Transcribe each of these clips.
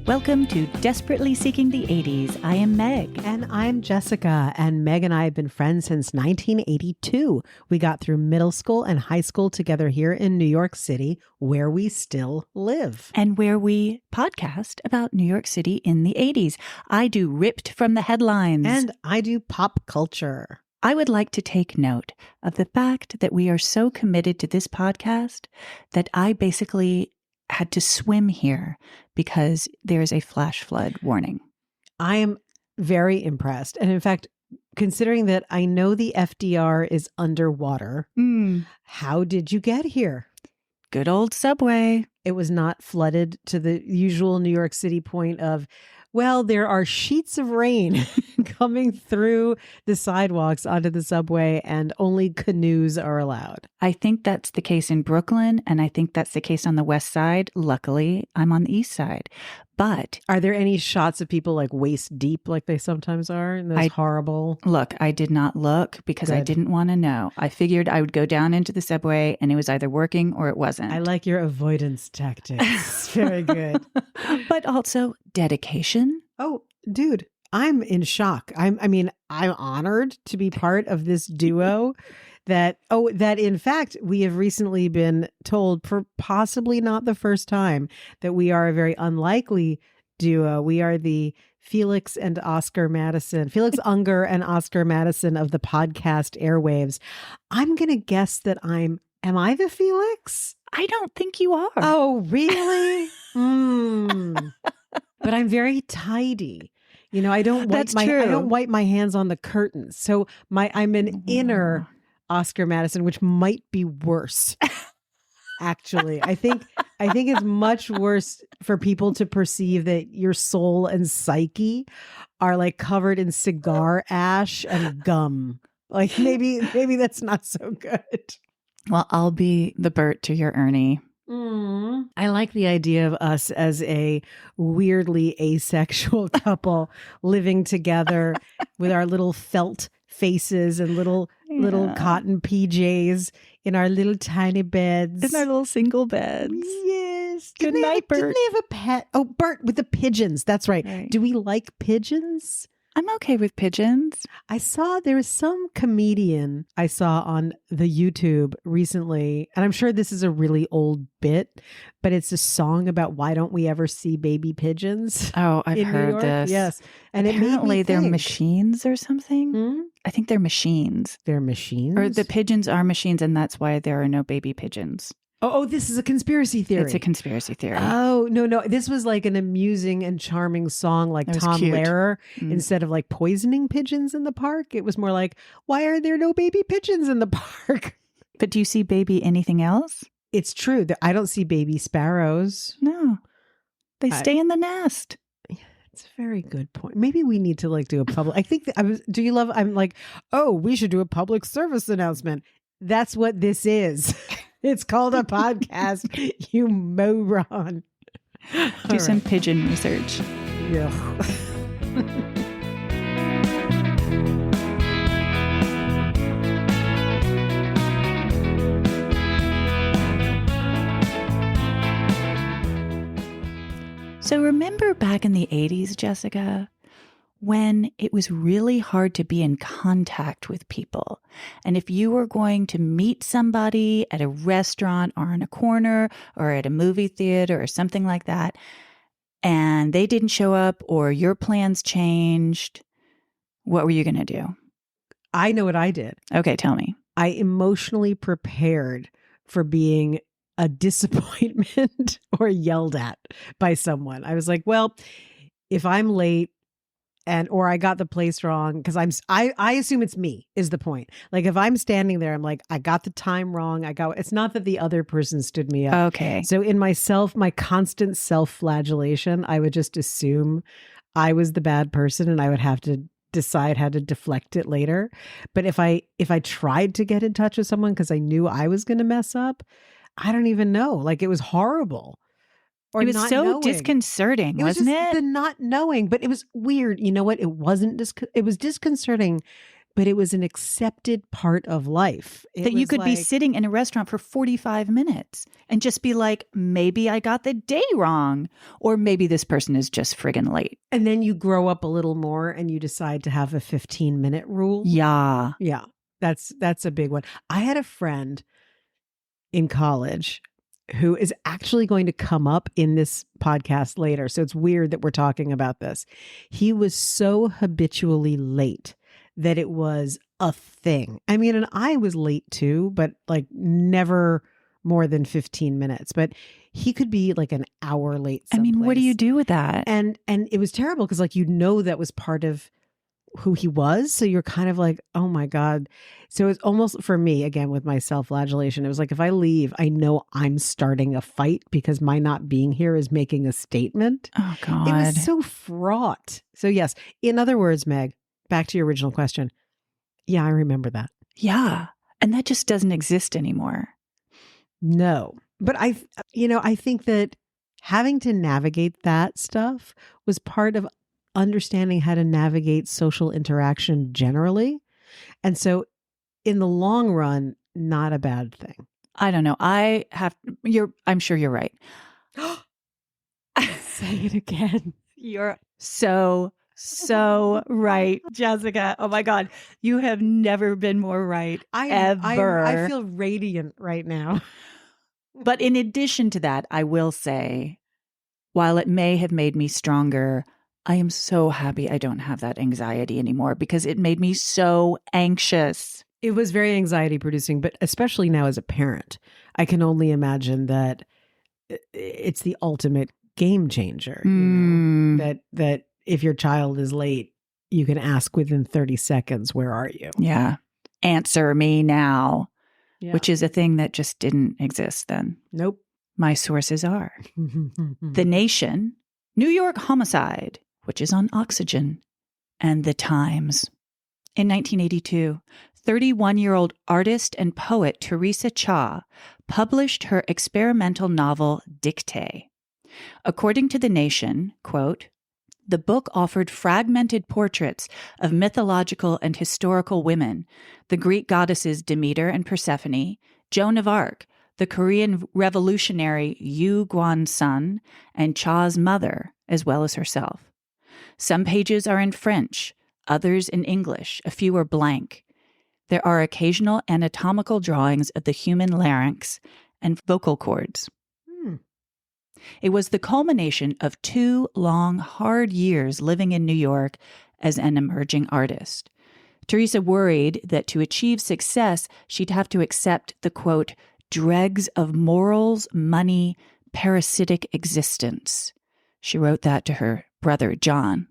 Welcome to Desperately Seeking the 80s. I am Meg. And I'm Jessica. And Meg and I have been friends since 1982. We got through middle school and high school together here in New York City, where we still live. And where we podcast about New York City in the 80s. I do Ripped from the Headlines. And I do pop culture. I would like to take note of the fact that we are so committed to this podcast that I basically had to swim here because there is a flash flood warning. I am very impressed. And in fact, considering that I know the FDR is underwater, how did you get here? Good old subway. It was not flooded to the usual New York City point of, well, there are sheets of rain coming through the sidewalks onto the subway and only canoes are allowed. I think that's the case in Brooklyn, and I think that's the case on the West Side. Luckily, I'm on the East Side. But are there any shots of people like waist deep like they sometimes are in those horrible? Look, I did not look because I didn't want to know. I figured I would go down into the subway and it was either working or it wasn't. I like your avoidance tactics. Very good. But also dedication. Oh, dude, I'm in shock. I'm honored to be part of this duo that in fact we have recently been told for possibly not the first time that we are a very unlikely duo. We are the Felix Unger and Oscar Madison of the podcast airwaves. I'm going to guess that am I the Felix? I don't think you are. Oh, really? But I'm very tidy. You know, I don't wipe my hands on the curtains. So I'm an inner Oscar Madison, which might be worse. Actually, I think it's much worse for people to perceive that your soul and psyche are like covered in cigar ash and gum. Like maybe that's not so good. Well, I'll be the Bert to your Ernie. I like the idea of us as a weirdly asexual couple living together with our little felt faces and little cotton PJs in our little tiny beds. In our little single beds. Yes. Good night, Bert. Didn't they have a pet? Oh, Bert with the pigeons. That's right. Do we like pigeons? I'm okay with pigeons. I saw there was some comedian I saw on the YouTube recently, and I'm sure this is a really old bit, but it's a song about why don't we ever see baby pigeons? Oh, I've heard this. Yes. And apparently they're machines or something. I think they're machines. They're machines? Or the pigeons are machines, and that's why there are no baby pigeons. Oh, this is a conspiracy theory. It's a conspiracy theory. Oh, no. This was like an amusing and charming song like Tom Lehrer. Instead of like poisoning pigeons in the park, it was more like, why are there no baby pigeons in the park? But do you see baby anything else? It's true that I don't see baby sparrows. No. They stay in the nest. It's a very good point. Maybe we need to like do a public, I think I'm like, oh, we should do a public service announcement. That's what this is. It's called a podcast, you moron. Do some pigeon research. Yeah. So remember back in the 80s, Jessica, when it was really hard to be in contact with people. And if you were going to meet somebody at a restaurant or in a corner or at a movie theater or something like that, and they didn't show up or your plans changed, what were you going to do? I know what I did. Okay, tell me. I emotionally prepared for being a disappointment or yelled at by someone. I was like, well, if I'm late, or I got the place wrong, because I assume it's me is the point. Like if I'm standing there, I'm like, I got the time wrong. It's not that the other person stood me up. Okay. So in my constant self-flagellation, I would just assume I was the bad person and I would have to decide how to deflect it later. But if I tried to get in touch with someone because I knew I was going to mess up, I don't even know. Like it was horrible. It was so disconcerting, wasn't it? The not knowing, but it was weird. You know what? It wasn't. It was disconcerting but it was an accepted part of life. That you could be sitting in a restaurant for 45 minutes and just be like, maybe I got the day wrong, or maybe this person is just friggin' late. And then you grow up a little more and you decide to have a 15-minute rule. Yeah. Yeah. That's a big one. I had a friend in college who is actually going to come up in this podcast later. So it's weird that we're talking about this. He was so habitually late that it was a thing. I mean, and I was late too, but like never more than 15 minutes. But he could be like an hour late someplace. I mean, what do you do with that? And it was terrible because like, that was part of who he was. So you're kind of like, oh my God. So it's almost for me, again, with my self-flagellation, it was like, if I leave, I know I'm starting a fight because my not being here is making a statement. Oh God. It was so fraught. So yes, in other words, Meg, back to your original question. Yeah, I remember that. Yeah. And that just doesn't exist anymore. No. But I think that having to navigate that stuff was part of understanding how to navigate social interaction generally. And so in the long run, not a bad thing. I don't know. I'm sure you're right. Say it again. You're so right, Jessica. Oh my God. You have never been more right ever. I feel radiant right now. But in addition to that, I will say, while it may have made me stronger, I am so happy I don't have that anxiety anymore because it made me so anxious. It was very anxiety producing, but especially now as a parent, I can only imagine that it's the ultimate game changer. You know, that if your child is late, you can ask within 30 seconds, where are you? Yeah. Answer me now, Yeah. which is a thing that just didn't exist then. Nope. My sources are The Nation, New York Homicide, which is on Oxygen, and The Times. In 1982, 31-year-old artist and poet Theresa Cha published her experimental novel Dictée. According to The Nation, quote, the book offered fragmented portraits of mythological and historical women, the Greek goddesses Demeter and Persephone, Joan of Arc, the Korean revolutionary Yu Guan-sun, and Cha's mother, as well as herself. Some pages are in French, others in English, a few are blank. There are occasional anatomical drawings of the human larynx and vocal cords. It was the culmination of 2 long, hard years living in New York as an emerging artist. Theresa worried that to achieve success, she'd have to accept the, quote, dregs of morals, money, parasitic existence. She wrote that to her brother, John.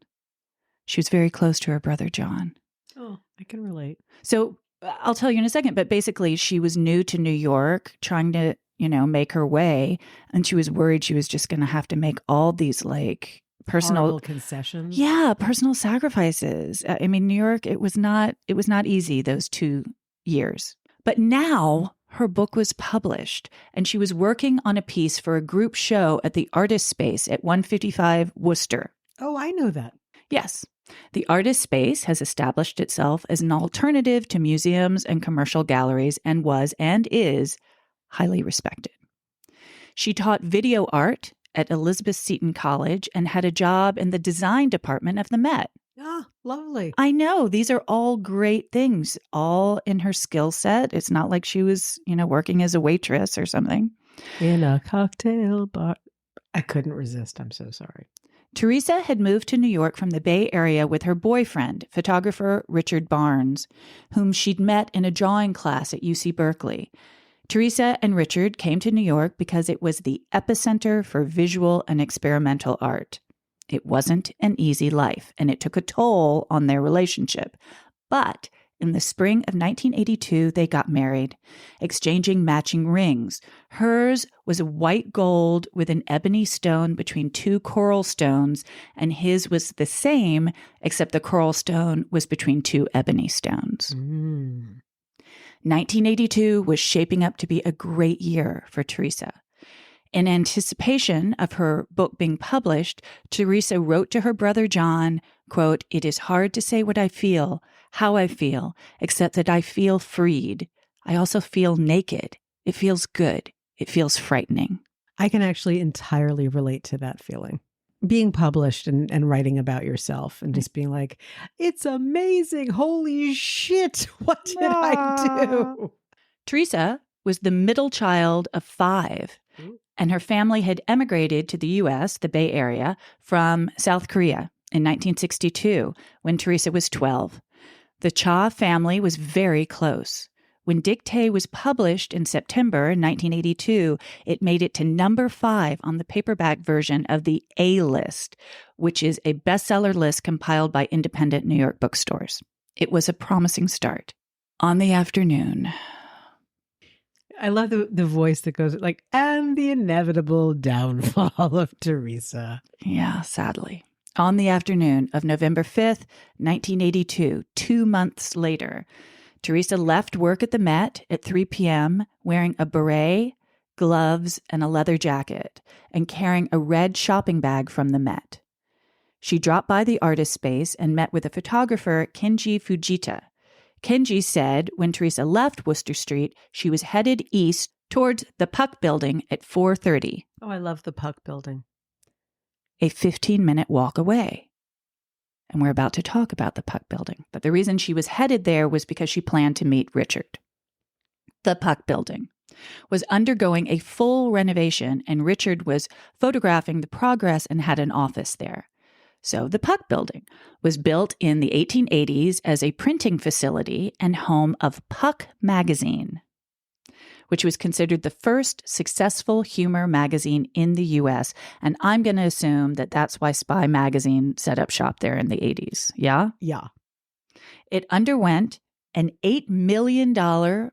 She was very close to her brother, John. Oh, I can relate. So I'll tell you in a second, but basically she was new to New York, trying to, make her way. And she was worried she was just going to have to make all these like personal horrible concessions. Yeah, personal sacrifices. I mean, New York, it was not easy those 2 years. But now her book was published and she was working on a piece for a group show at the Artist Space at 155 Worcester. Oh, I know that. Yes. The Artist Space has established itself as an alternative to museums and commercial galleries and was and is highly respected. She taught video art at Elizabeth Seton College and had a job in the design department of the Met. Ah, lovely. I know. These are all great things, all in her skill set. It's not like she was, working as a waitress or something. In a cocktail bar. I couldn't resist. I'm so sorry. Theresa had moved to New York from the Bay Area with her boyfriend, photographer Richard Barnes, whom she'd met in a drawing class at UC Berkeley. Theresa and Richard came to New York because it was the epicenter for visual and experimental art. It wasn't an easy life, and it took a toll on their relationship. But in the spring of 1982, they got married, exchanging matching rings. Hers was a white gold with an ebony stone between 2 coral stones, and his was the same, except the coral stone was between 2 ebony stones. 1982 was shaping up to be a great year for Theresa. In anticipation of her book being published, Theresa wrote to her brother John, quote, "It is hard to say what I feel, how I feel, except that I feel freed. I also feel naked. It feels good. It feels frightening. I can actually entirely relate to that feeling. Being published and writing about yourself and just being like, it's amazing. Holy shit. What did I do? Theresa was the middle child of 5, and her family had emigrated to the U.S., the Bay Area, from South Korea in 1962 when Theresa was 12. The Cha family was very close. When Dictée was published in September 1982, it made it to number 5 on the paperback version of the A-List, which is a bestseller list compiled by independent New York bookstores. It was a promising start. On the afternoon. I love the voice that goes like, and the inevitable downfall of Theresa. Yeah, sadly. On the afternoon of November 5th, 1982, 2 months later, Theresa left work at the Met at 3 p.m. wearing a beret, gloves, and a leather jacket, and carrying a red shopping bag from the Met. She dropped by the artist space and met with a photographer, Kenji Fujita. Kenji said when Theresa left Worcester Street, she was headed east towards the Puck Building at 4:30. Oh, I love the Puck Building. A 15-minute walk away. And we're about to talk about the Puck Building. But the reason she was headed there was because she planned to meet Richard. The Puck Building was undergoing a full renovation, and Richard was photographing the progress and had an office there. So the Puck Building was built in the 1880s as a printing facility and home of Puck Magazine, which was considered the first successful humor magazine in the U.S. And I'm going to assume that that's why Spy Magazine set up shop there in the 80s. Yeah? Yeah. It underwent an $8 million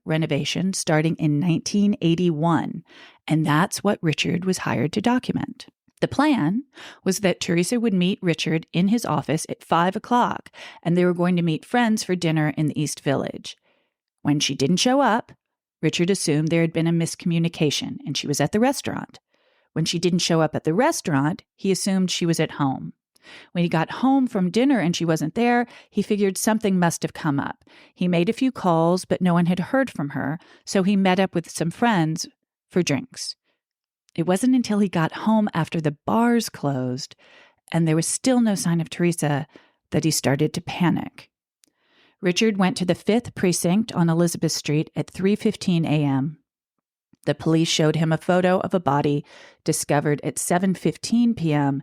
renovation starting in 1981. And that's what Richard was hired to document. The plan was that Theresa would meet Richard in his office at 5 o'clock, and they were going to meet friends for dinner in the East Village. When she didn't show up, Richard assumed there had been a miscommunication and she was at the restaurant. When she didn't show up at the restaurant, he assumed she was at home. When he got home from dinner and she wasn't there, he figured something must have come up. He made a few calls, but no one had heard from her, so he met up with some friends for drinks. It wasn't until he got home after the bars closed and there was still no sign of Theresa that he started to panic. Richard went to the 5th Precinct on Elizabeth Street at 3:15 a.m. The police showed him a photo of a body discovered at 7:15 p.m.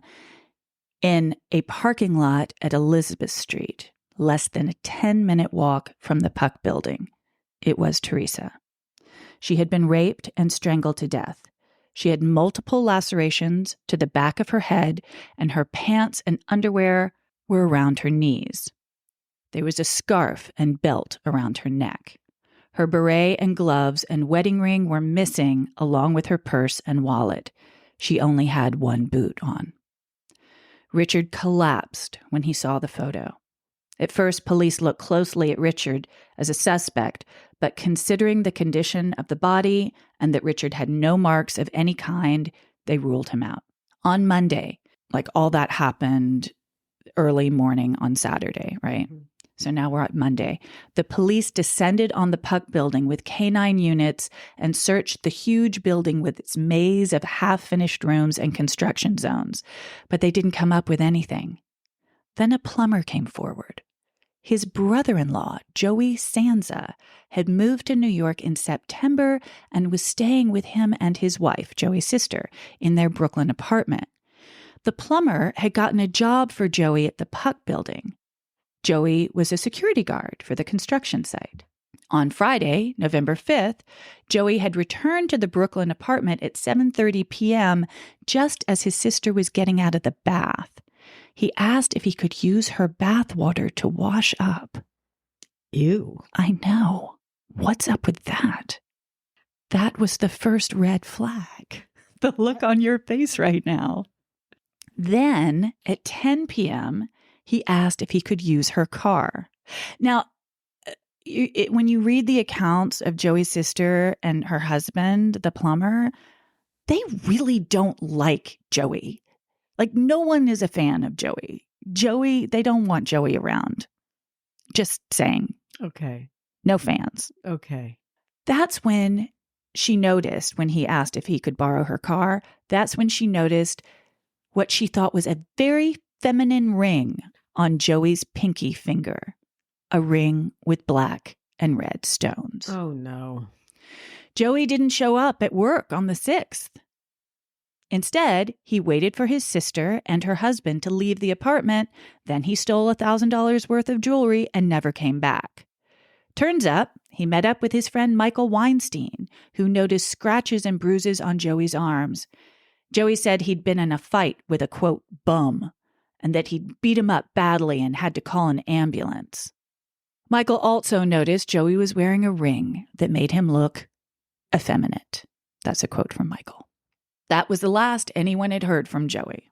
in a parking lot at Elizabeth Street, less than a 10-minute walk from the Puck Building. It was Theresa. She had been raped and strangled to death. She had multiple lacerations to the back of her head, and her pants and underwear were around her knees. There was a scarf and belt around her neck. Her beret and gloves and wedding ring were missing, along with her purse and wallet. She only had one boot on. Richard collapsed when he saw the photo. At first, police looked closely at Richard as a suspect, but considering the condition of the body and that Richard had no marks of any kind, they ruled him out. On Monday, all that happened early morning on Saturday, right? Mm-hmm. So now we're at Monday. The police descended on the Puck Building with canine units and searched the huge building with its maze of half-finished rooms and construction zones, but they didn't come up with anything. Then a plumber came forward. His brother-in-law, Joey Sanza, had moved to New York in September and was staying with him and his wife, Joey's sister, in their Brooklyn apartment. The plumber had gotten a job for Joey at the Puck Building. Joey was a security guard for the construction site. On Friday, November 5th, Joey had returned to the Brooklyn apartment at 7:30 p.m. just as his sister was getting out of the bath. He asked if he could use her bath water to wash up. Ew. I know. What's up with that? That was the first red flag. The look on your face right now. Then, at 10 p.m., he asked if he could use her car. Now, when you read the accounts of Joey's sister and her husband, the plumber, they really don't like Joey. No one is a fan of Joey. They don't want Joey around. Just saying. Okay. No fans. Okay. That's when she noticed, when he asked if he could borrow her car, that's when she noticed what she thought was a very feminine ring on Joey's pinky finger. A ring with black and red stones. Oh, no. Joey didn't show up at work on the 6th. Instead, he waited for his sister and her husband to leave the apartment. Then he stole $1,000 worth of jewelry and never came back. Turns up, he met up with his friend Michael Weinstein, who noticed scratches and bruises on Joey's arms. Joey said he'd been in a fight with a, quote, bum, and that he'd beat him up badly and had to call an ambulance. Michael also noticed Joey was wearing a ring that made him look effeminate. That's a quote from Michael. That was the last anyone had heard from Joey.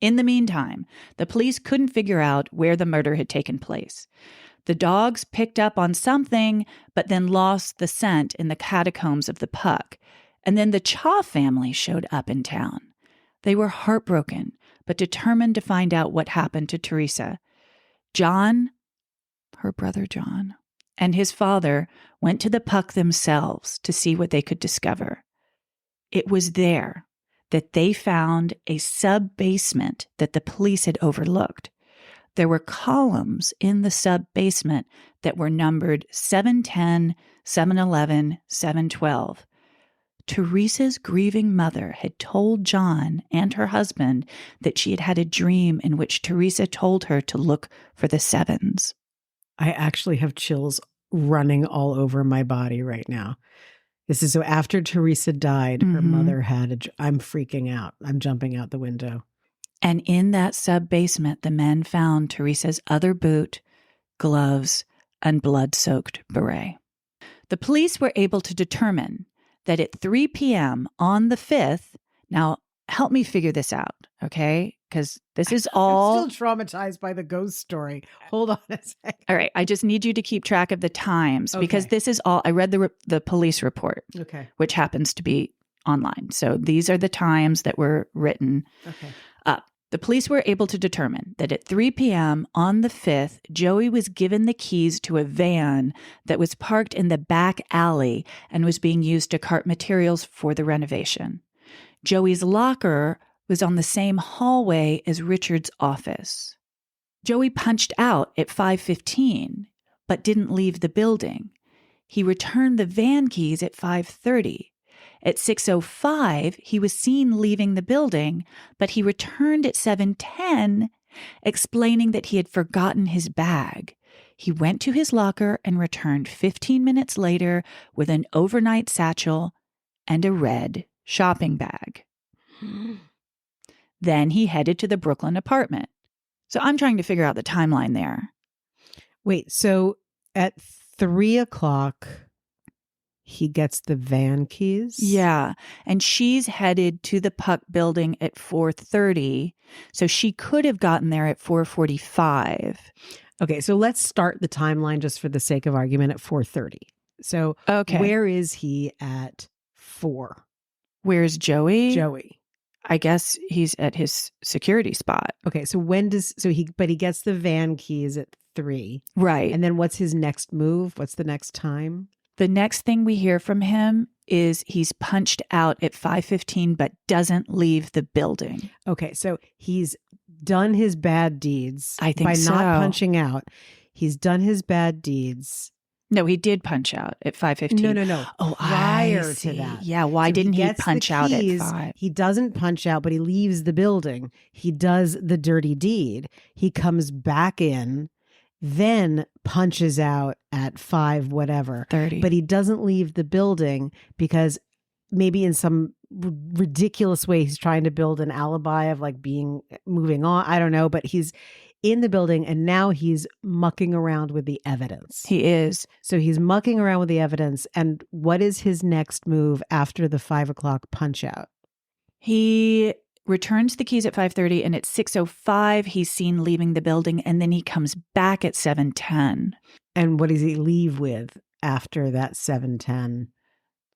In the meantime, the police couldn't figure out where the murder had taken place. The dogs picked up on something, but then lost the scent in the catacombs of the Puck. And then the Cha family showed up in town. They were heartbroken, but determined to find out what happened to Theresa. John, her brother John, and his father went to the Puck themselves to see what they could discover. It was there that they found a sub-basement that the police had overlooked. There were columns in the sub-basement that were numbered 710, 711, 712. Teresa's grieving mother had told John and her husband that she had had a dream in which Theresa told her to look for the sevens. I actually have chills running all over my body right now. This is so after Theresa died, her mother had I'm freaking out. I'm jumping out the window. And in that sub-basement, the men found Teresa's other boot, gloves, and blood-soaked beret. The police were able to determine that at 3 p.m. on the 5th, now help me figure this out, okay? Because this is all... I'm still traumatized by the ghost story. Hold on a second. All right, I just need you to keep track of the times because this is all... I read the police report, which happens to be online. So these are the times that were written up. The police were able to determine that at 3 p.m. on the 5th, Joey was given the keys to a van that was parked in the back alley and was being used to cart materials for the renovation. Joey's locker was on the same hallway as Richard's office. Joey punched out at 5:15, but didn't leave the building. He returned the van keys at 5:30. At 6:05, he was seen leaving the building, but he returned at 7:10, explaining that he had forgotten his bag. He went to his locker and returned 15 minutes later with an overnight satchel and a red shopping bag. Then he headed to the Brooklyn apartment. So I'm trying to figure out the timeline there. Wait, so at 3 o'clock... he gets the van keys? Yeah. And she's headed to the Puck building at 4:30. So she could have gotten there at 4:45. Okay. So let's start the timeline just for the sake of argument at 4:30. So where is he at 4? Where's Joey? Joey. I guess he's at his security spot. Okay. So he gets the van keys at 3. Right. And then what's his next move? What's the next time? The next thing we hear from him is he's punched out at 5:15, but doesn't leave the building. Okay, so he's done his bad deeds. I think by so. Not punching out. He's done his bad deeds. No, he did punch out at 5:15. No. Oh, prior to that. Yeah, why didn't he punch out at 5? He doesn't punch out, but he leaves the building. He does the dirty deed. He comes back in, then punches out at 5 whatever 30. But he doesn't leave the building because maybe in some ridiculous way he's trying to build an alibi of like moving on. I don't know, but he's in the building and now he's mucking around with the evidence. He is. So he's mucking around with the evidence. And what is his next move after the 5 o'clock punch out? He returns the keys at 5:30, and at 6:05, he's seen leaving the building, and then he comes back at 7:10. And what does he leave with after that 7:10?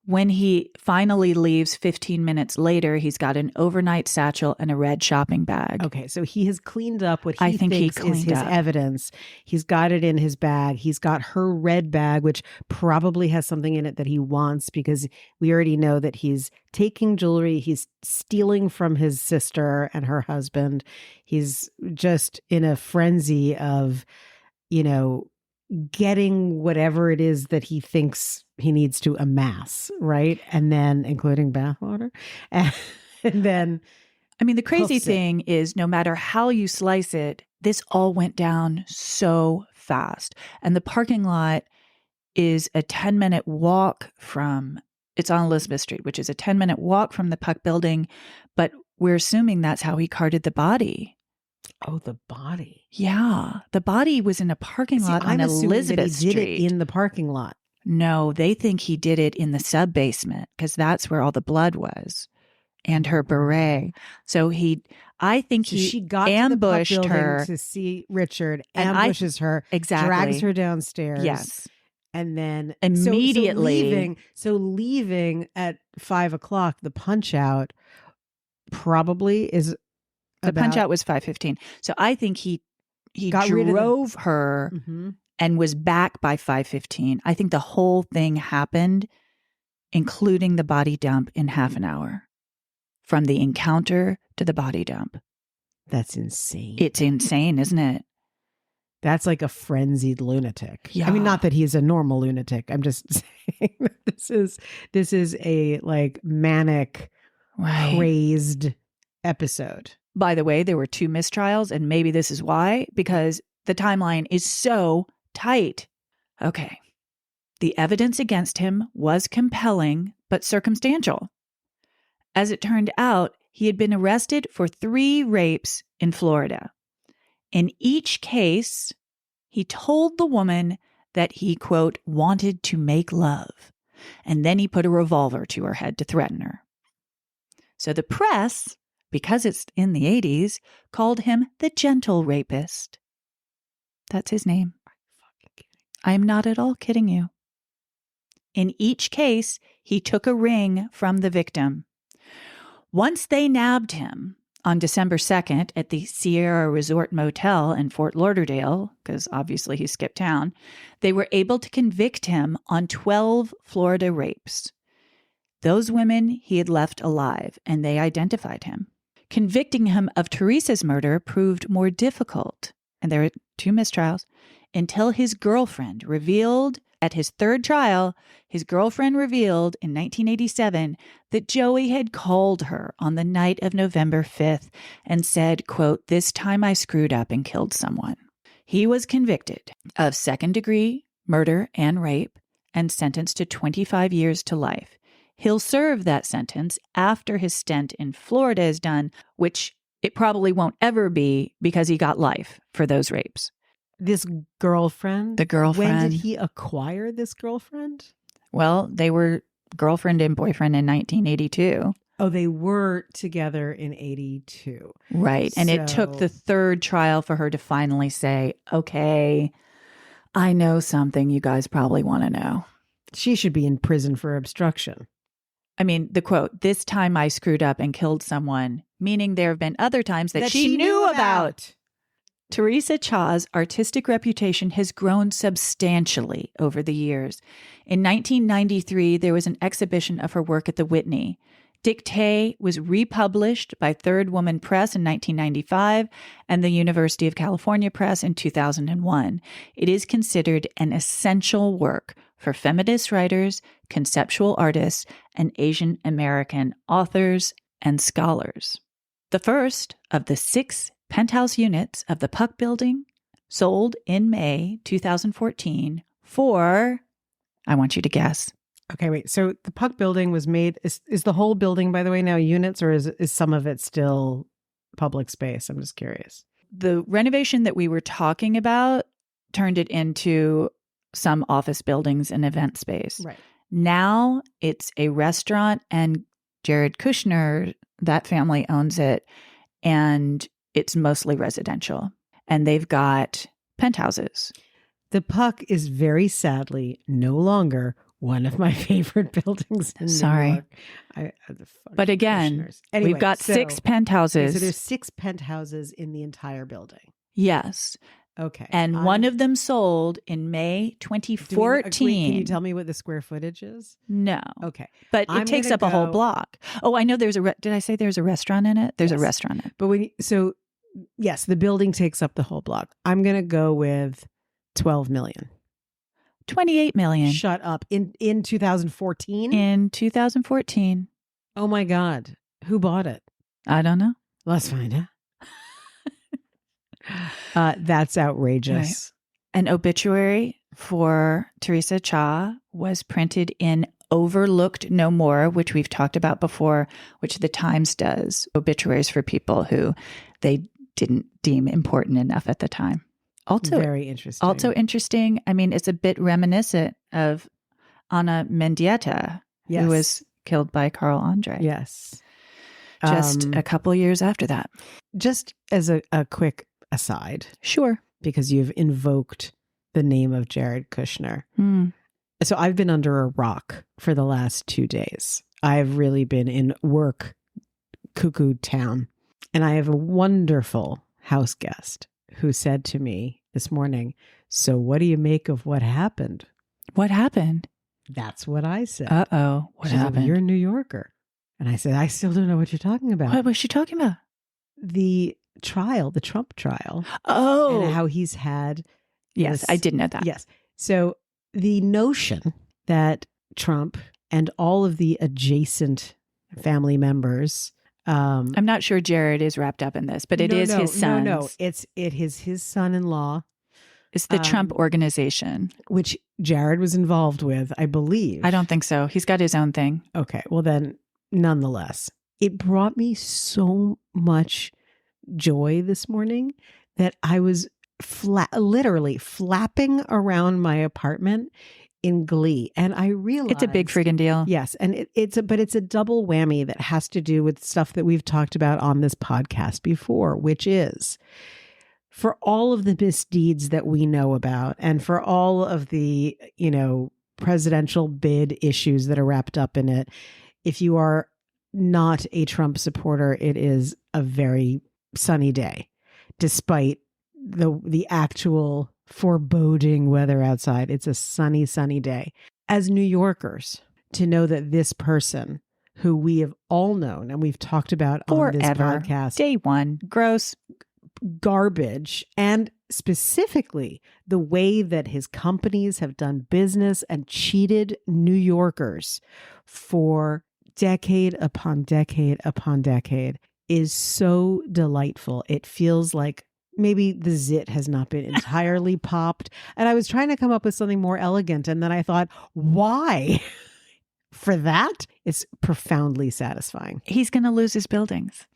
When he finally leaves 15 minutes later, he's got an overnight satchel and a red shopping bag. Okay, so he has cleaned up what I he think he thinks is cleaned his up. evidence. He's got it in his bag. He's got her red bag, which probably has something in it that he wants, because we already know that he's taking jewelry. He's stealing from his sister and her husband. He's just in a frenzy of, getting whatever it is that he thinks he needs to amass, right? And then including bathwater. And then I mean, the crazy hoofs it. thing is, no matter how you slice it, this all went down so fast. And the parking lot is a 10-minute walk from, it's on Elizabeth Street, which is a 10-minute walk from the Puck building. But we're assuming that's how he carted the body. Oh, the body. Yeah. The body was in a parking lot on I'm assuming Elizabeth that he did Street. it in the parking lot. No, they think he did it in the sub-basement because that's where all the blood was and her beret. So I think So he she got ambushed to the Puck her. building to see Richard, And ambushes her, Exactly. drags her downstairs. Yes. And then Immediately. So leaving at 5:00, the punch out probably is The punch out was 5:15. So I think he Got rid of drove her and was back by 5:15. I think the whole thing happened, including the body dump, in half an hour. From the encounter to the body dump. That's insane. It's insane, isn't it? That's like a frenzied lunatic. Yeah. I mean, not that he's a normal lunatic. I'm just saying that this is a like manic, crazed episode. By the way, there were 2 mistrials, and maybe this is why, because the timeline is so tight. Okay. The evidence against him was compelling, but circumstantial. As it turned out, he had been arrested for 3 rapes in Florida. In each case, he told the woman that he, quote, wanted to make love, and then he put a revolver to her head to threaten her. So the press, because it's in the 80s, called him the gentle rapist. That's his name. I am not at all kidding you. In each case, he took a ring from the victim. Once they nabbed him on December 2nd at the Sierra Resort Motel in Fort Lauderdale, because obviously he skipped town, they were able to convict him on 12 Florida rapes. Those women he had left alive, and they identified him. Convicting him of Theresa's murder proved more difficult, and there were 2 mistrials, until his girlfriend revealed at his 3rd trial, his girlfriend revealed in 1987 that Joey had called her on the night of November 5th and said, quote, "This time I screwed up and killed someone." He was convicted of 2nd-degree murder and rape and sentenced to 25 years to life. He'll serve that sentence after his stint in Florida is done, which it probably won't ever be because he got life for those rapes. This girlfriend? The girlfriend. When did he acquire this girlfriend? Well, they were girlfriend and boyfriend in 1982. Oh, they were together in 82. Right. And it took the 3rd trial for her to finally say, okay, I know something you guys probably want to know. She should be in prison for obstruction. I mean, the quote, "This time I screwed up and killed someone," meaning there have been other times that she knew about. Theresa Cha's artistic reputation has grown substantially over the years. In 1993, there was an exhibition of her work at the Whitney. Dictée was republished by Third Woman Press in 1995 and the University of California Press in 2001. It is considered an essential work for feminist writers, conceptual artists, and Asian American authors and scholars. The first of the 6 penthouse units of the Puck Building sold in May 2014 for, I want you to guess. Okay, wait. So the Puck Building was made, is the whole building, by the way, now units, or is some of it still public space? I'm just curious. The renovation that we were talking about turned it into some office buildings and event space. Right. Now it's a restaurant, and Jared Kushner, that family owns it, and it's mostly residential, and they've got penthouses. The Puck is very sadly no longer one of my favorite buildings in Sorry. New York. But again, we've got 6 penthouses. So there's 6 penthouses in the entire building. Yes. Okay. And one of them sold in May 2014. Can you tell me what the square footage is? No. Okay. But it takes up a whole block. Oh, I know there's did I say there's a restaurant in it? There's a restaurant in it. But yes, the building takes up the whole block. I'm going to go with 12 million. 28 million. Shut up. In 2014? In 2014. Oh my God. Who bought it? I don't know. Let's find out. That's outrageous. Right. An obituary for Theresa Cha was printed in Overlooked No More, which we've talked about before, which the Times does obituaries for people who they didn't deem important enough at the time. Also, very interesting. Also interesting. I mean, it's a bit reminiscent of Ana Mendieta, who was killed by Carl Andre. Yes. Just a couple years after that. Just as a quick aside. Sure. Because you've invoked the name of Jared Kushner. So I've been under a rock for the last 2 days. I've really been in work cuckoo town. And I have a wonderful house guest who said to me this morning, so what do you make of what happened? What happened? That's what I said. Uh-oh. What happened? Said, you're a New Yorker. And I said, I still don't know what you're talking about. What was she talking about? The trial, the Trump trial. Oh. And how he's had. Yes, I did know that. Yes. So the notion that Trump and all of the adjacent family members. I'm not sure Jared is wrapped up in this, but it is his son. No. It is his son-in-law. It's the Trump organization. Which Jared was involved with, I believe. I don't think so. He's got his own thing. Okay. Well, then, nonetheless, it brought me so much joy this morning that I was literally flapping around my apartment in glee. And I realized it's a big friggin' deal. Yes. And it's a double whammy that has to do with stuff that we've talked about on this podcast before, which is for all of the misdeeds that we know about and for all of the, presidential bid issues that are wrapped up in it. If you are not a Trump supporter, it is a very sunny day, despite the actual foreboding weather outside. It's a sunny, sunny day. As New Yorkers, to know that this person who we have all known and we've talked about on this podcast, day one, gross garbage, and specifically the way that his companies have done business and cheated New Yorkers for decade upon decade upon decade is so delightful. It feels like maybe the zit has not been entirely popped. And I was trying to come up with something more elegant. And then I thought, why? For that, it's profoundly satisfying. He's going to lose his buildings.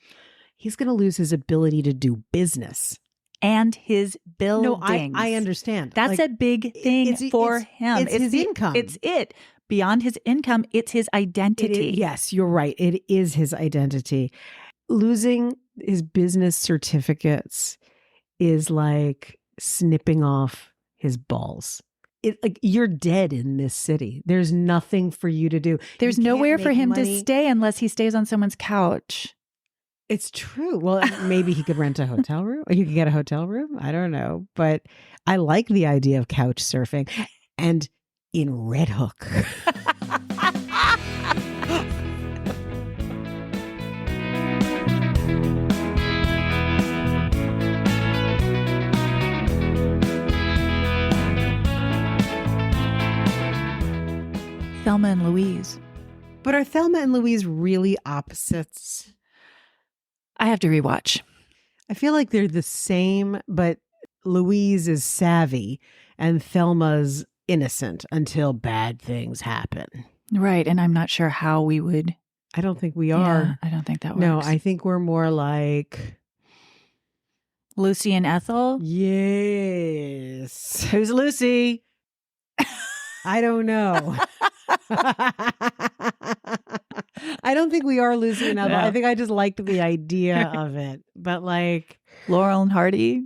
He's going to lose his ability to do business. And his buildings. No, I understand. That's a big thing for him. It's his income. It's it. Beyond his income, it's his identity. Yes, you're right. It is his identity. Losing his business certificates is like snipping off his balls. You're dead in this city. There's nothing for you to do. There's nowhere for him to stay unless he stays on someone's couch. It's true. Well, maybe he could rent a hotel room or you could get a hotel room. I don't know. But I like the idea of couch surfing and in Red Hook. Thelma and Louise. But are Thelma and Louise really opposites? I have to rewatch. I feel like they're the same, but Louise is savvy and Thelma's innocent until bad things happen. Right. And I'm not sure how we would. I don't think we are. Yeah, I don't think that works. No, I think we're more like Lucy and Ethel. Yes. Who's Lucy? I don't know. I don't think we are Lucy and Ethel. No. I think I just liked the idea of it. But like Laurel and Hardy.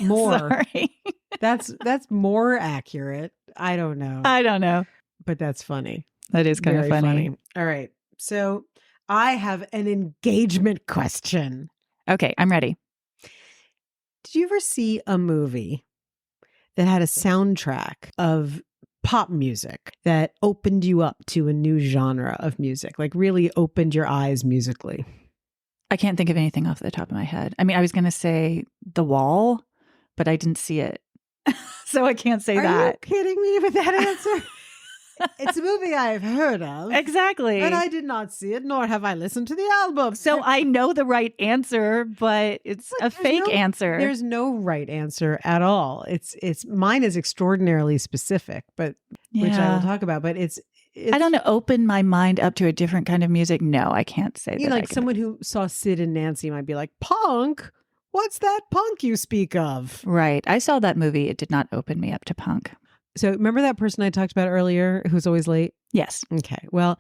More. Sorry. That's more accurate. I don't know. I don't know. but that's funny. That is kind of Very funny. All right. So I have an engagement question. Okay, I'm ready. Did you ever see a movie that had a soundtrack of pop music that opened you up to a new genre of music, like really opened your eyes musically? I can't think of anything off the top of my head. I mean, I was going to say The Wall, but I didn't see it. So I can't say that. Are you kidding me with that answer? It's a movie I've heard of. Exactly. But I did not see it, nor have I listened to the album. So I know the right answer, but it's a fake answer. There's no right answer at all. It's mine is extraordinarily specific, but which I will talk about. But it's I don't know, open my mind up to a different kind of music. No, I can't say that. You know, like someone who saw Sid and Nancy might be like, punk? What's that punk you speak of? Right. I saw that movie. It did not open me up to punk. So remember that person I talked about earlier who's always late? Yes. Okay. Well,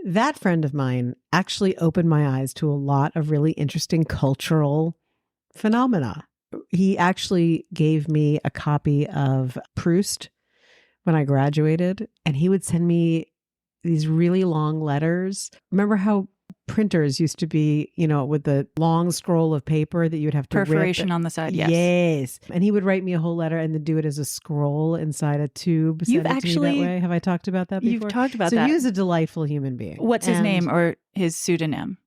that friend of mine actually opened my eyes to a lot of really interesting cultural phenomena. He actually gave me a copy of Proust when I graduated, and he would send me these really long letters. Remember how printers used to be, you know, with the long scroll of paper that you would have to perforation on the side. Yes. Yes. And he would write me a whole letter and then do it as a scroll inside a tube. You've actually, that way. Have I talked about that before? You've talked about that. So he was a delightful human being. What's his name or his pseudonym?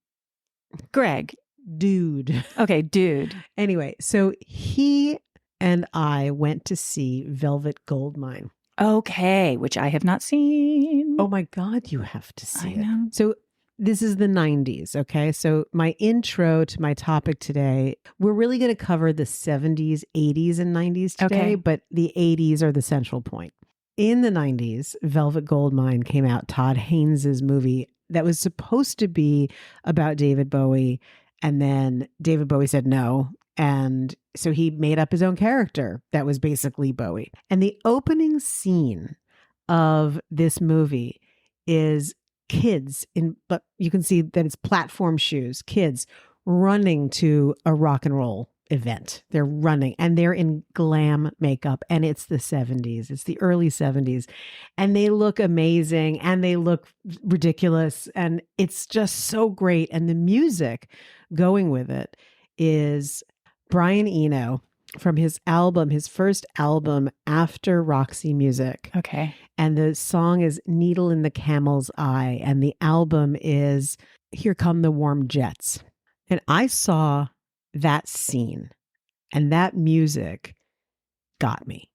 Greg. Dude. Okay, Dude. Anyway, so he and I went to see Velvet Goldmine. Okay, which I have not seen. Oh my God, you have to see I know. it. So this is the 90s, okay? So my intro to my topic today, we're really going to cover the 70s, 80s, and 90s today, but the 80s are the central point. In the 90s, Velvet Goldmine came out, Todd Haynes' movie that was supposed to be about David Bowie, and then David Bowie said no, and so he made up his own character that was basically Bowie. And the opening scene of this movie is kids but you can see that it's platform shoes, kids running to a rock and roll event. They're running and they're in glam makeup, and it's the 70s. It's the early 70s, and they look amazing and they look ridiculous, and it's just so great. And the music going with it is Brian Eno from his first album after Roxy Music. Okay. And the song is Needle in the Camel's Eye. And the album is Here Come the Warm Jets. And I saw that scene and that music got me.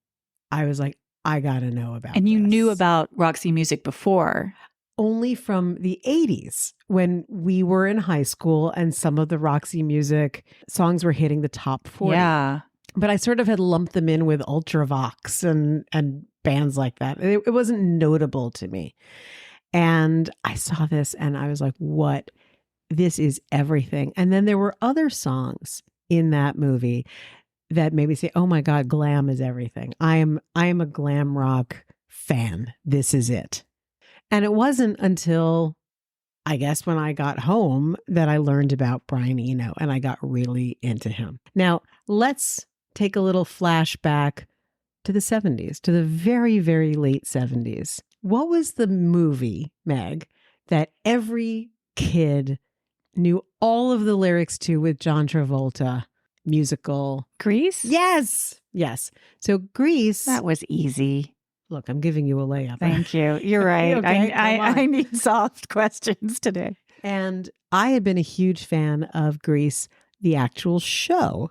I was like, I got to know about And you this. knew about Roxy Music before. Only from the 80s when we were in high school and some of the Roxy Music songs were hitting the top 40. Yeah. But I sort of had lumped them in with Ultravox and bands like that. It wasn't notable to me. And I saw this and I was like, what? This is everything. And then there were other songs in that movie that made me say, oh my God, glam is everything. I am a glam rock fan. This is it. And it wasn't until, I guess, when I got home that I learned about Brian Eno and I got really into him. Now, let's take a little flashback to the 70s, to the very, very late 70s. What was the movie, Meg, that every kid knew all of the lyrics to with John Travolta? Musical. Grease? Yes. Yes. So Grease. That was easy. Look, I'm giving you a layup. Thank you. You're right. Okay, I need soft questions today. And I had been a huge fan of Grease, the actual show.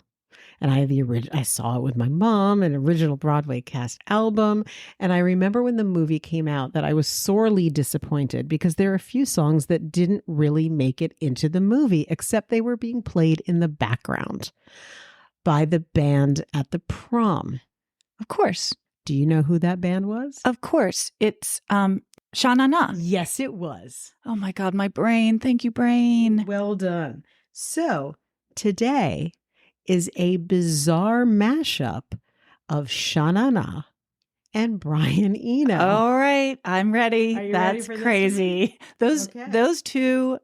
And I saw it with my mom, an original Broadway cast album. And I remember when the movie came out that I was sorely disappointed because there are a few songs that didn't really make it into the movie, except they were being played in the background by the band at the prom. Of course. Do you know who that band was? Of course. It's Sha-Na-Na. Yes, it was. Oh my God, my brain. Thank you, brain. Well done. So today is a bizarre mashup of Sha-Na-Na and Brian Eno. All right, I'm ready. Are you That's ready for this crazy. Those two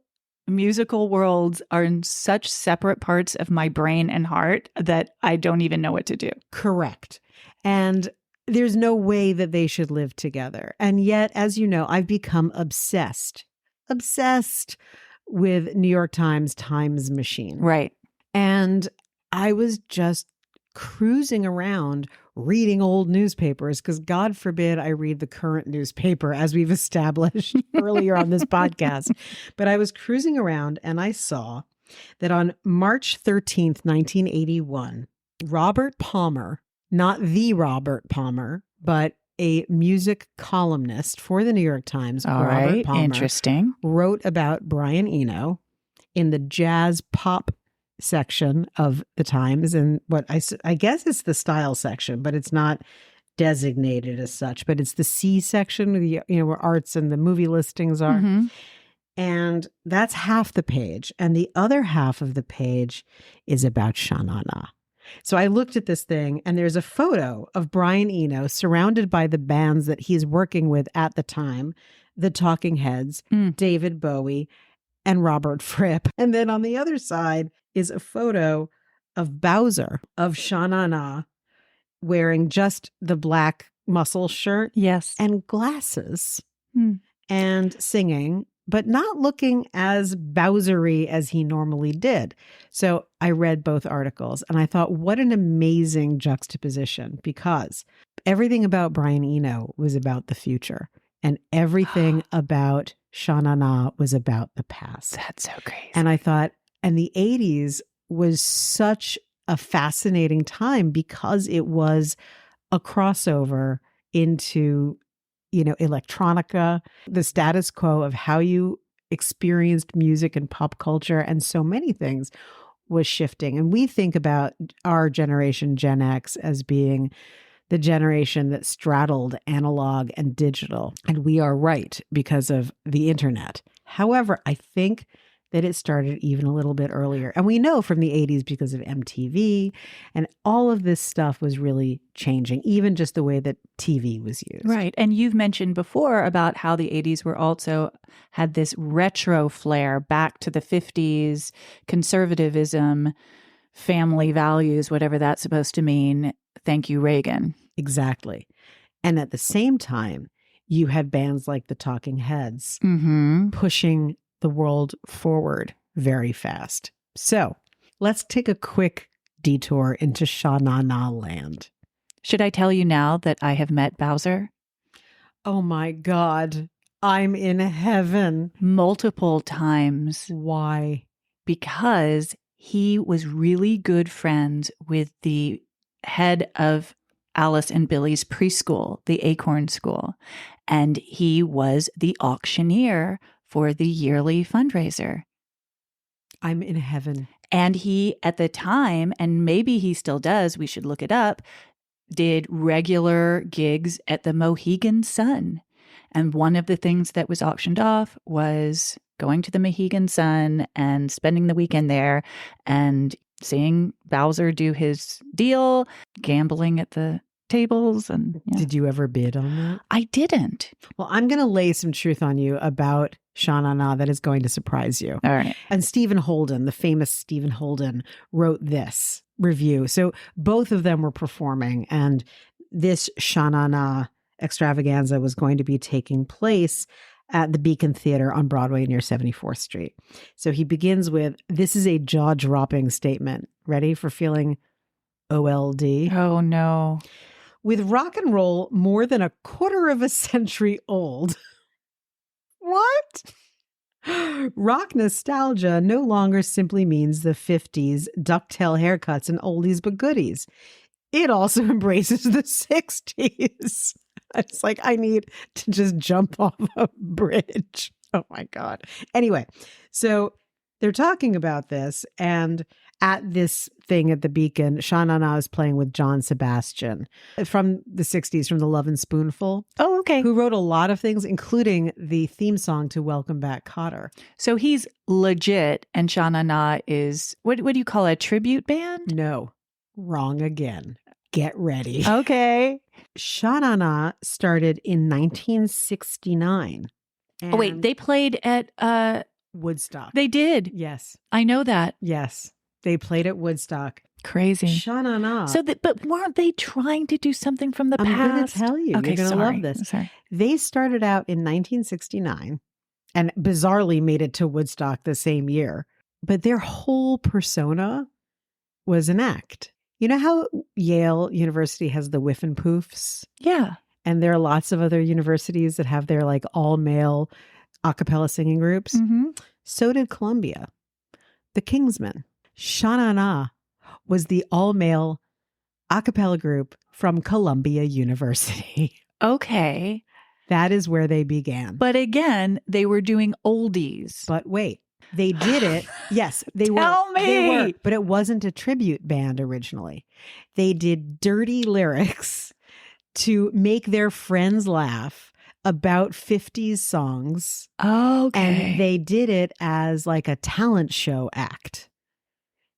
musical worlds are in such separate parts of my brain and heart that I don't even know what to do. Correct. And there's no way that they should live together. And yet, as you know, I've become obsessed with New York Times Machine. Right. And I was just cruising around reading old newspapers because God forbid I read the current newspaper, as we've established earlier on this podcast. But I was cruising around and I saw that on March 13th, 1981, Robert Palmer, not the Robert Palmer, but a music columnist for the New York Times, All Robert right. Palmer, Interesting. wrote about Brian Eno in the jazz pop section of the Times, and what I guess it's the style section, but it's not designated as such, but it's the C section, where arts and the movie listings are. Mm-hmm. And that's half the page. And the other half of the page is about Sha Na Na. So I looked at this thing and there's a photo of Brian Eno surrounded by the bands that he's working with at the time, the Talking Heads, David Bowie, and Robert Fripp. And then on the other side is a photo of Bowzer, of Sha Na Na, wearing just the black muscle shirt. Yes. And glasses and singing, but not looking as Bowsery as he normally did. So I read both articles and I thought, what an amazing juxtaposition, because everything about Brian Eno was about the future and everything about Sha Na Na was about the past. That's so crazy. And I thought, and the 80s was such a fascinating time because it was a crossover into, electronica, the status quo of how you experienced music and pop culture and so many things was shifting. And we think about our generation, Gen X, as being the generation that straddled analog and digital. And we are right because of the internet. However, I think that it started even a little bit earlier. And we know from the 80s because of MTV and all of this stuff was really changing, even just the way that TV was used. Right. And you've mentioned before about how the 80s were also had this retro flair back to the 50s, conservatism, family values, whatever that's supposed to mean. Thank you, Reagan. Exactly. And at the same time, you had bands like the Talking Heads pushing the world forward very fast. So let's take a quick detour into Sha Na Na land. Should I tell you now that I have met Bowzer? Oh my God, I'm in heaven. Multiple times. Why? Because he was really good friends with the head of Alice and Billy's preschool, the Acorn School. And he was the auctioneer for the yearly fundraiser. I'm in heaven. And he, at the time, and maybe he still does, we should look it up, did regular gigs at the Mohegan Sun. And one of the things that was auctioned off was going to the Mohegan Sun and spending the weekend there and seeing Bowzer do his deal, gambling at the tables. And Did you ever bid on that? I didn't. Well, I'm going to lay some truth on you about Sha Na Na that is going to surprise you. All right. And Stephen Holden, the famous Stephen Holden, wrote this review. So both of them were performing, and this Sha Na Na extravaganza was going to be taking place at the Beacon Theater on Broadway near 74th Street. So he begins with, this is a jaw-dropping statement. Ready for feeling OLD? Oh, no. With rock and roll more than a quarter of a century old. What? Rock nostalgia no longer simply means the 50s ducktail haircuts and oldies but goodies. It also embraces the 60s. It's like I need to just jump off a bridge. Oh my God. Anyway, so they're talking about this, and at this thing at the Beacon, Sha Na Na is playing with John Sebastian from the 60s, from the Love and Spoonful. Oh, okay. Who wrote a lot of things, including the theme song to Welcome Back, Kotter. So he's legit, and Sha Na Na is, what do you call it, a tribute band? No, wrong again. Get ready. Okay. Sha Na Na started in 1969. Oh, wait, they played at Woodstock. They did. Yes. I know that. Yes. They played at Woodstock. Crazy. Sha-na-na. But weren't they trying to do something from the past? I'm going to tell you. Okay, You're going to sorry. love this. Sorry. They started out in 1969 and bizarrely made it to Woodstock the same year. But their whole persona was an act. You know how Yale University has the Whiff and Poofs? Yeah. And there are lots of other universities that have their like all male a cappella singing groups. Mm-hmm. So did Columbia. The Kingsmen. Sha-na-na was the all male a cappella group from Columbia University. Okay. That is where they began. But again, they were doing oldies. But wait, they did it. Yes, they Tell were. me. They were. But it wasn't a tribute band originally. They did dirty lyrics to make their friends laugh about 50s songs. Okay. And they did it as like a talent show act.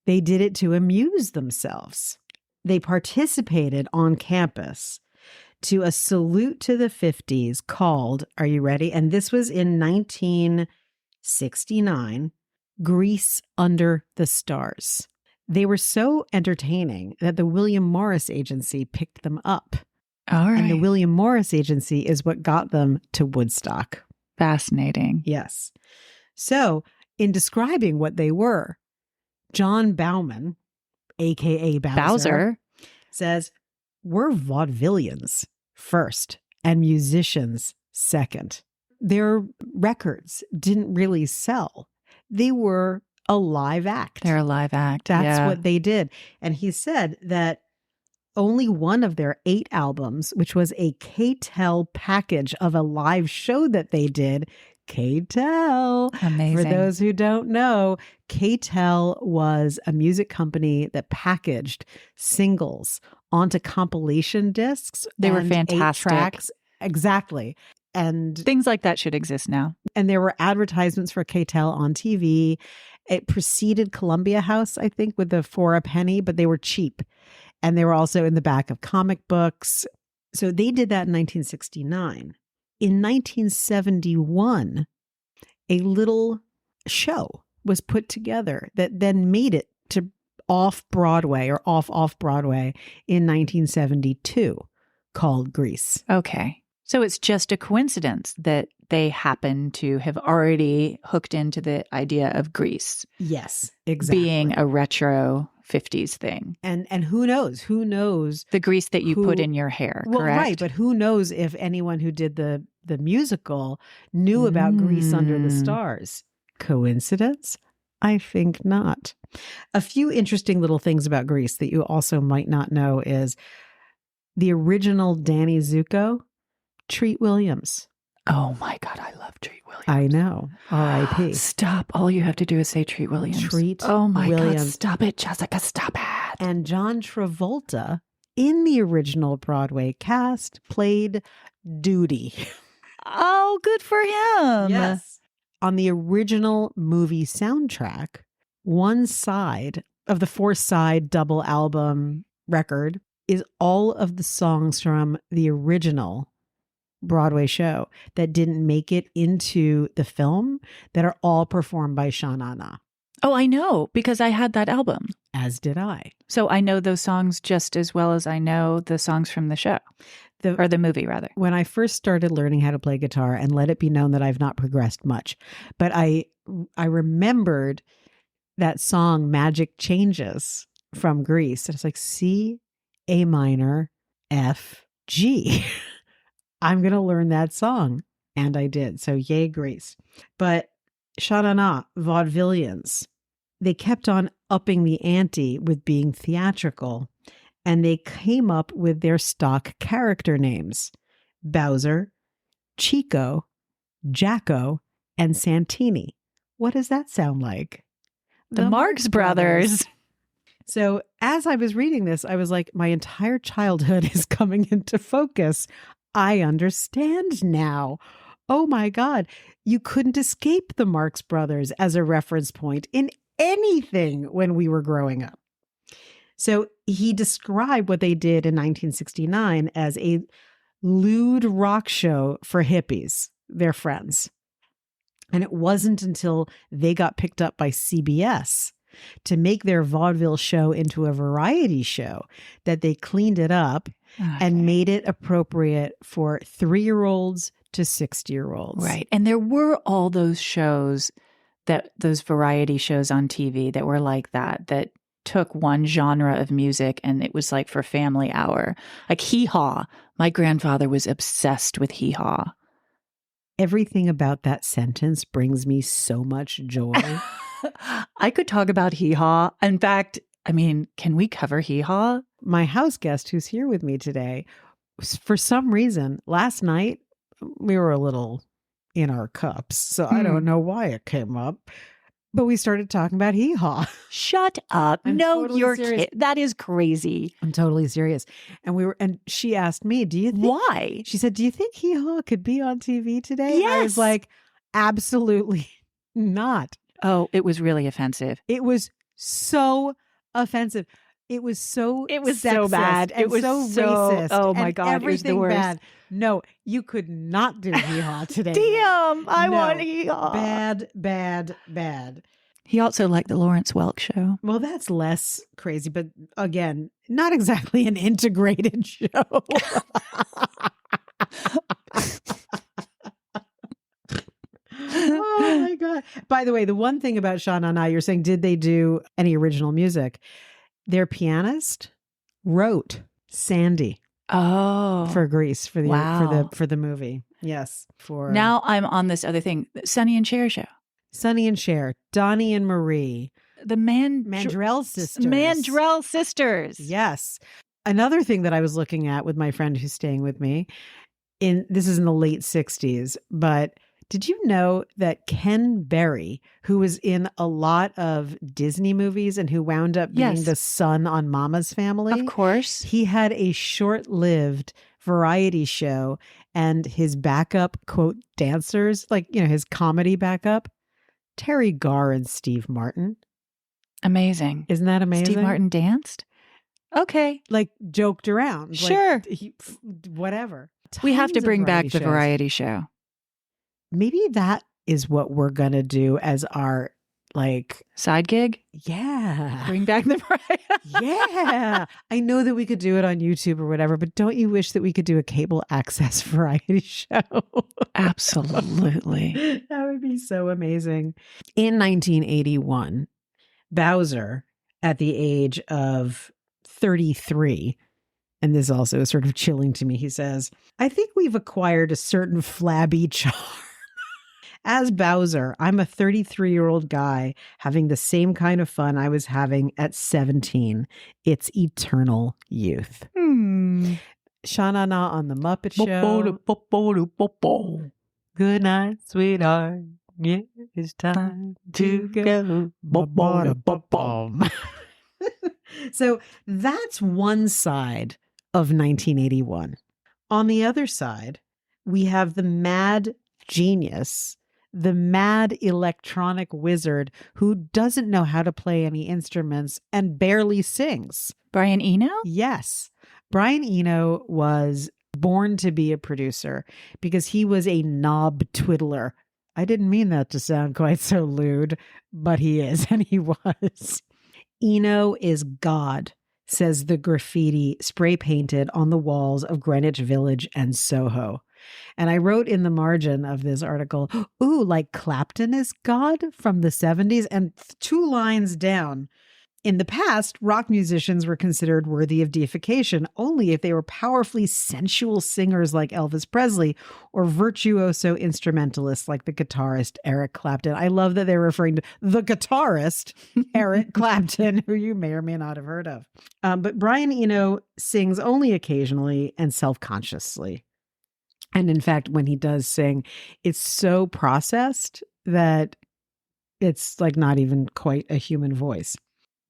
They did it to amuse themselves. They participated on campus to a salute to the 50s called, are you ready? And this was in 1969, Grease Under the Stars. They were so entertaining that the William Morris Agency picked them up. All right. And the William Morris Agency is what got them to Woodstock. Fascinating. Yes. So in describing what they were, John Bauman, a.k.a. Bowzer, says, we're vaudevillians first and musicians second. Their records didn't really sell. They were a live act. They're a live act. That's what they did. And he said that only one of their 8 albums, which was a K-Tel package of a live show that they did, K-Tel. Amazing. For those who don't know, K-Tel was a music company that packaged singles onto compilation discs. They were and fantastic. 8 tracks. Exactly. And things like that should exist now. And there were advertisements for K-Tel on TV. It preceded Columbia House, I think, with the for a penny, but they were cheap. And they were also in the back of comic books. So they did that in 1969. In 1971, a little show was put together that then made it to off-Broadway or off-Broadway in 1972 called Grease. Okay. So it's just a coincidence that they happen to have already hooked into the idea of Grease. Yes, exactly. Being a retro 50s thing. And who knows? Who knows? The grease that you put in your hair, well, correct? Right, but who knows if anyone who did the musical knew about Grease Under the Stars. Coincidence? I think not. A few interesting little things about Grease that you also might not know is the original Danny Zuko, Treat Williams. Oh my God, I love Treat Williams. I know. R.I.P. Stop. All you have to do is say Treat Williams. Treat Oh my Williams. God, stop it, Jessica, stop it. And John Travolta, in the original Broadway cast, played Duty. Oh, good for him. Yes. On the original movie soundtrack, one side of the 4-side double album record is all of the songs from the original Broadway show that didn't make it into the film that are all performed by Sha-na-na. Oh, I know, because I had that album. As did I. So I know those songs just as well as I know the songs from the show. Or the movie, rather. When I first started learning how to play guitar, and let it be known that I've not progressed much, but I remembered that song Magic Changes from Grease. And it's like C, A minor, F, G. I'm going to learn that song. And I did. So yay, Grease. But Sha-na-na, vaudevillians, they kept on upping the ante with being theatrical. And they came up with their stock character names: Bowzer, Chico, Jacko, and Santini. What does that sound like? The Marx Brothers. So as I was reading this, I was like, my entire childhood is coming into focus. I understand now. Oh my God. You couldn't escape the Marx Brothers as a reference point in anything when we were growing up. So he described what they did in 1969 as a lewd rock show for hippies, their friends. And it wasn't until they got picked up by CBS to make their vaudeville show into a variety show, that they cleaned it up and made it appropriate for 3-year-olds to 60-year-olds. Right. And there were all those shows, those variety shows on TV that were like that took one genre of music and it was like for family hour. Like Hee Haw. My grandfather was obsessed with Hee Haw. Everything about that sentence brings me so much joy. I could talk about Hee Haw. In fact, I mean, can we cover Hee Haw? My house guest who's here with me today, for some reason, last night, we were a little in our cups. So I don't know why it came up. But we started talking about Hee Haw. Shut up. I'm No, totally you're serious. that is crazy. I'm totally serious. And she asked me, do you think, Why? she said, do you think Hee Haw could be on TV today? Yes. And I was like, absolutely not. Oh, it was really offensive. It was so offensive. It was so so bad. And It was so so- racist. oh my and God, it was the everything worst. bad. No, you could not do Hee Haw today. Damn, I No. want Hee Haw. Bad, bad, bad. He also liked the Lawrence Welk show. Well, that's less crazy, but again, not exactly an integrated show. Oh my God. By the way, the one thing about Sha Na Na, you're saying, did they do any original music? Their pianist wrote Sandy Oh. for Grease for the Wow. for the movie. Yes. For Now I'm on this other thing. Sonny and Cher show. Sonny and Cher, Donnie and Marie, The Mandrell sisters. Mandrell sisters. Yes. Another thing that I was looking at with my friend who's staying with me, this is in the late 60s, but did you know that Ken Berry, who was in a lot of Disney movies and who wound up being Yes. the son on Mama's Family? Of course. He had a short-lived variety show, and his backup, quote, dancers, like, his comedy backup, Terry Garr and Steve Martin. Amazing. Isn't that amazing? Steve Martin danced? Okay. Like joked around. Sure. Like, whatever. We have to Tons of bring back the shows. variety show. Maybe that is what we're going to do as our, Side gig? yeah. Bring back the variety. Yeah. I know that we could do it on YouTube or whatever, but don't you wish that we could do a cable access variety show? Absolutely. That would be so amazing. In 1981, Bowzer, at the age of 33, and this also is sort of chilling to me, he says, I think we've acquired a certain flabby charm. As Bowzer, I'm a 33-year-old guy having the same kind of fun I was having at 17. It's eternal youth. Sha Na Na on The Muppet Show. Good night, sweetheart. Yeah, it's time to go. So that's one side of 1981. On the other side, we have the mad genius, the mad electronic wizard who doesn't know how to play any instruments and barely sings. Brian Eno? Yes. Brian Eno was born to be a producer because he was a knob twiddler. I didn't mean that to sound quite so lewd, but he is, and he was. Eno is God, says the graffiti spray painted on the walls of Greenwich Village and Soho. And I wrote in the margin of this article, ooh, like Clapton is God from the 70s. And 2 lines down, in the past, rock musicians were considered worthy of deification only if they were powerfully sensual singers like Elvis Presley or virtuoso instrumentalists like the guitarist Eric Clapton. I love that they're referring to the guitarist Eric Clapton, who you may or may not have heard of. But Brian Eno sings only occasionally and self-consciously. And in fact, when he does sing, it's so processed that it's like not even quite a human voice.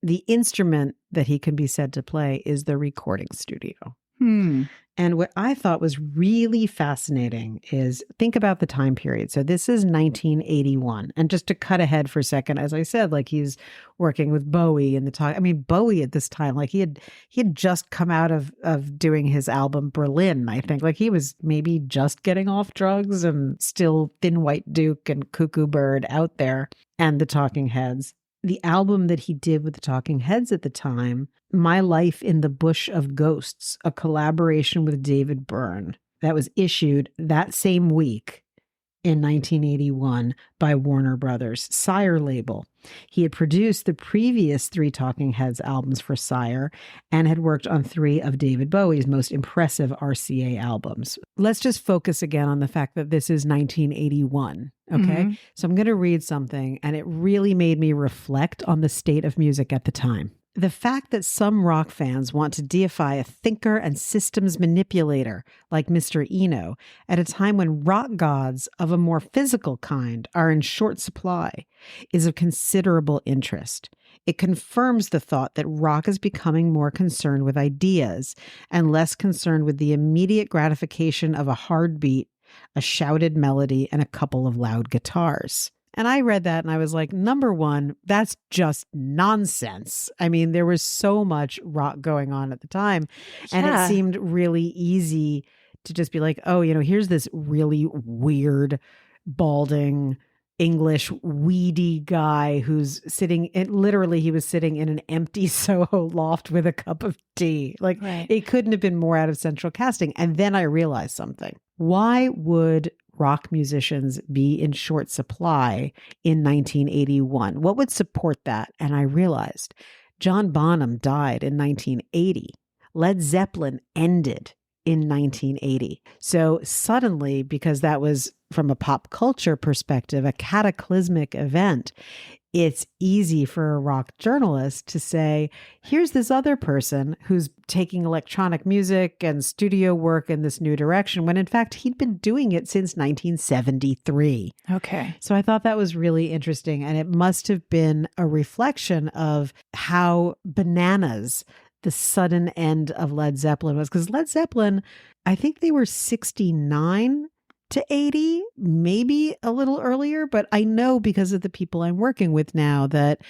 The instrument that he can be said to play is the recording studio. And what I thought was really fascinating is think about the time period. So this is 1981. And just to cut ahead for a second, as I said, like he's working with Bowie in the time. I mean, Bowie at this time, like he had just come out of doing his album Berlin, I think. Like he was maybe just getting off drugs and still Thin White Duke and Cuckoo Bird out there and the Talking Heads. the album that he did with the Talking Heads at the time, My Life in the Bush of Ghosts, a collaboration with David Byrne, that was issued that same week in 1981 by Warner Brothers, Sire label. He had produced the previous 3 Talking Heads albums for Sire and had worked on 3 of David Bowie's most impressive RCA albums. Let's just focus again on the fact that this is 1981, okay? Mm-hmm. So I'm going to read something, and it really made me reflect on the state of music at the time. The fact that some rock fans want to deify a thinker and systems manipulator like Mr. Eno at a time when rock gods of a more physical kind are in short supply is of considerable interest. It confirms the thought that rock is becoming more concerned with ideas and less concerned with the immediate gratification of a hard beat, a shouted melody, and a couple of loud guitars. And I read that and I was like, number one, that's just nonsense. I mean, there was so much rock going on at the time. And it seemed really easy to just be like, oh, here's this really weird, balding, English, weedy guy who's sitting, literally he was sitting in an empty Soho loft with a cup of tea. Like, It couldn't have been more out of central casting. And then I realized something. Why would rock musicians be in short supply in 1981? What would support that? And I realized John Bonham died in 1980. Led Zeppelin ended in 1980. So suddenly, because that was from a pop culture perspective, a cataclysmic event, it's easy for a rock journalist to say, here's this other person who's taking electronic music and studio work in this new direction, when in fact he'd been doing it since 1973. Okay. So I thought that was really interesting. And it must have been a reflection of how bananas the sudden end of Led Zeppelin was. Because Led Zeppelin, I think they were 69 to 80, maybe a little earlier, but I know because of the people I'm working with now that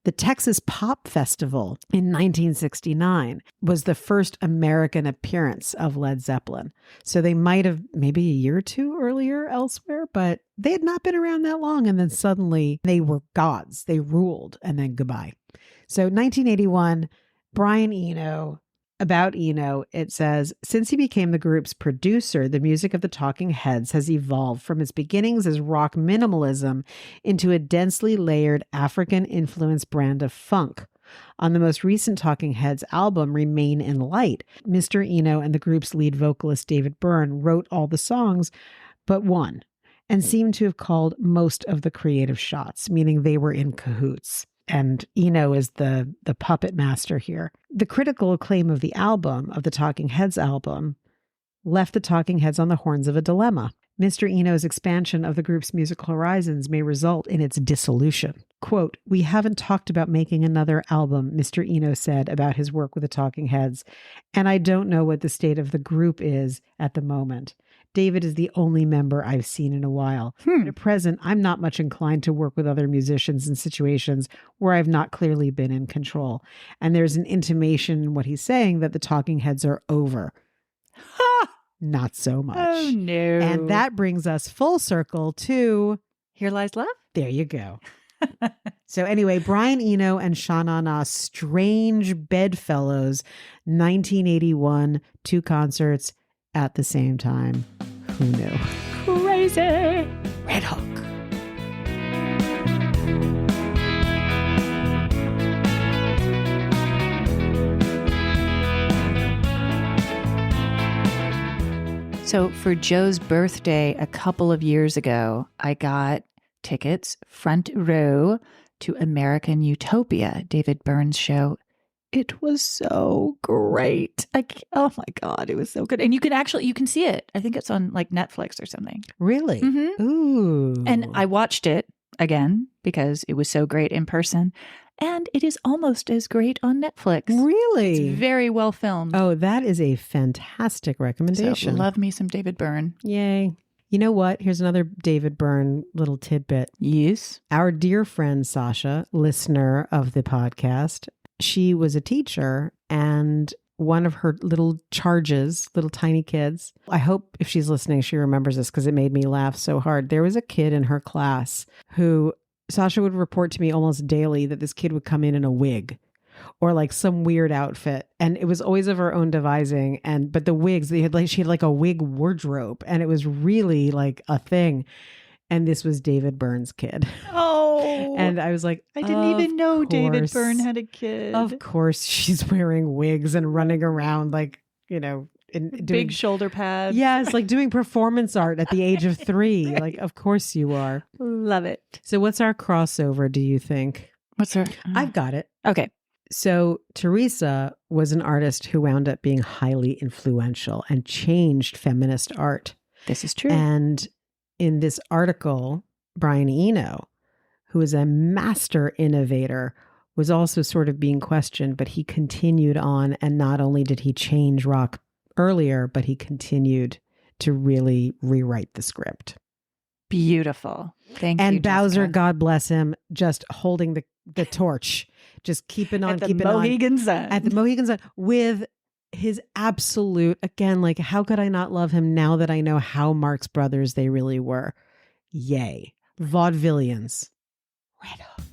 the Texas Pop Festival in 1969 was the first American appearance of Led Zeppelin. So they might have maybe a year or two earlier elsewhere, but they had not been around that long. And then suddenly they were gods. They ruled, and then goodbye. So 1981, Brian Eno. About Eno, it says, since he became the group's producer, the music of the Talking Heads has evolved from its beginnings as rock minimalism into a densely layered African-influenced brand of funk. On the most recent Talking Heads album, Remain in Light, Mr. Eno and the group's lead vocalist David Byrne wrote all the songs but one, and seemed to have called most of the creative shots, meaning they were in cahoots. And Eno is the puppet master here. The critical acclaim of the album, of the Talking Heads album, left the Talking Heads on the horns of a dilemma. Mr. Eno's expansion of the group's musical horizons may result in its dissolution. Quote, we haven't talked about making another album, Mr. Eno said about his work with the Talking Heads, and I don't know what the state of the group is at the moment. David is the only member I've seen in a while. At present, I'm not much inclined to work with other musicians in situations where I've not clearly been in control. And there's an intimation in what he's saying that the Talking Heads are over. Ha! Not so much. Oh, no. And that brings us full circle to Here Lies Love? There you go. So anyway, Brian Eno and Sha Na Na, Strange Bedfellows, 1981, 2 concerts at the same time. Who knew? Crazy. Red Hook. So for Joe's birthday a couple of years ago, I got tickets front row to American Utopia, David Byrne's show. It was so great. Oh my God, it was so good. And you can see it. I think it's on like Netflix or something. Really? Mm-hmm. Ooh. And I watched it again because it was so great in person. And it is almost as great on Netflix. Really? It's very well filmed. Oh, that is a fantastic recommendation. So love me some David Byrne. Yay. You know what? Here's another David Byrne little tidbit. Yes. Our dear friend Sasha, listener of the podcast, she was a teacher, and one of her little charges, little tiny kids, I hope if she's listening, she remembers this because it made me laugh so hard. There was a kid in her class who Sasha would report to me almost daily that this kid would come in a wig or like some weird outfit, and it was always of her own devising. But the wigs, she had like a wig wardrobe, and it was really like a thing. And this was David Byrne's kid. Oh, and I was like, I didn't even know David Byrne had a kid. Of course, she's wearing wigs and running around like, doing big shoulder pads. Yes, like doing performance art at the age of 3. Like, of course you are. Love it. So what's our crossover, do you think? What's our? I've got it. Okay. So Theresa was an artist who wound up being highly influential and changed feminist art. This is true. And in this article, Brian Eno, who is a master innovator, was also sort of being questioned, but he continued on. And not only did he change rock earlier, but he continued to really rewrite the script. Beautiful. Thank you. And Bowzer, Jessica. God bless him, just holding the torch, just keeping on, at the Mohegan Sun. At the Mohegan Sun with his absolute, again, like, how could I not love him now that I know how Marx Brothers they really were? Yay. Vaudevillians. Red Hook.